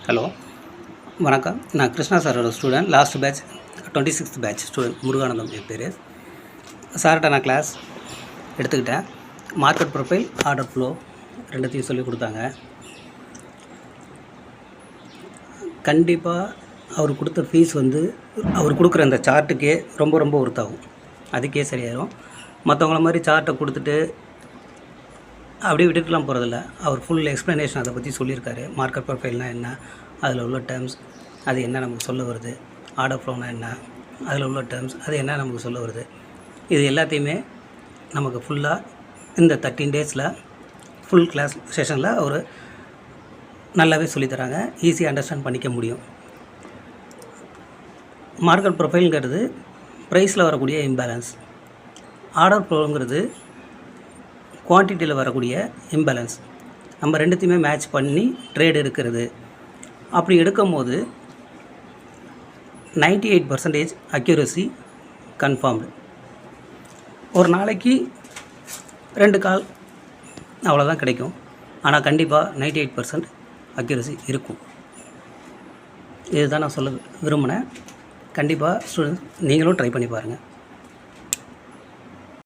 Hello வணக்கம். நான் கிருஷ்ணா சாரோட student, last batch 26th batch student Muruganandam என் பேர். சார்கிட்ட நான் கிளாஸ் எடுத்துக்கிட்டேன். மார்க்கெட் ப்ரொஃபைல், ஆர்டர் ஃப்ளோ ரெண்டுத்தையும் சொல்லி கொடுத்தாங்க. கண்டிப்பாக அவர் கொடுத்த ஃபீஸ் அவர் கொடுக்குற அந்த சார்ட்டுக்கே ரொம்ப ஒர்த்தாகும். அதுக்கே சரியாயிடும். மற்றவங்கள மாதிரி சார்ட்டை கொடுத்துட்டு அப்படியே விட்டுட்டுலாம் போகிறதில்ல. அவர் ஃபுல் எக்ஸ்ப்ளனேஷன் அதை பற்றி சொல்லியிருக்காரு. மார்க்கெட் ப்ரொஃபைல்னால் என்ன, அதில் உள்ள டேர்ம்ஸ் அது என்ன நமக்கு சொல்ல வருது, ஆர்டர் ஃப்ளோனா என்ன, அதில் உள்ள டேர்ம்ஸ் அது என்ன நமக்கு சொல்ல வருது, இது எல்லாத்தையுமே நமக்கு ஃபுல்லாக இந்த 13 டேஸில் ஃபுல் கிளாஸ் செஷனில் அவர் நல்லாவே சொல்லித்தராங்க. ஈஸியாக அண்டர்ஸ்டாண்ட் பண்ணிக்க முடியும். மார்க்கெட் ப்ரொஃபைலுங்கிறது ப்ரைஸில் வரக்கூடிய இம்பேலன்ஸ், ஆர்டர் ஃப்ளோங்கிறது குவான்டிட்டியில் வரக்கூடிய இம்பேலன்ஸ். நம்ம ரெண்டுத்தையுமே மேட்ச் பண்ணி ட்ரேட் எடுக்கிறது. அப்படி எடுக்கும் போது 98% அக்யூரசி கன்ஃபார்ம்டு. ஒரு நாளைக்கு 2 கால் அவ்வளோதான் கிடைக்கும். ஆனால் கண்டிப்பாக 98% அக்யூரசி இருக்கும். இதுதான் நான் சொல்ல விரும்பினேன். கண்டிப்பாக ஸ்டூடெண்ட்ஸ் நீங்களும் ட்ரை பண்ணி பாருங்கள்.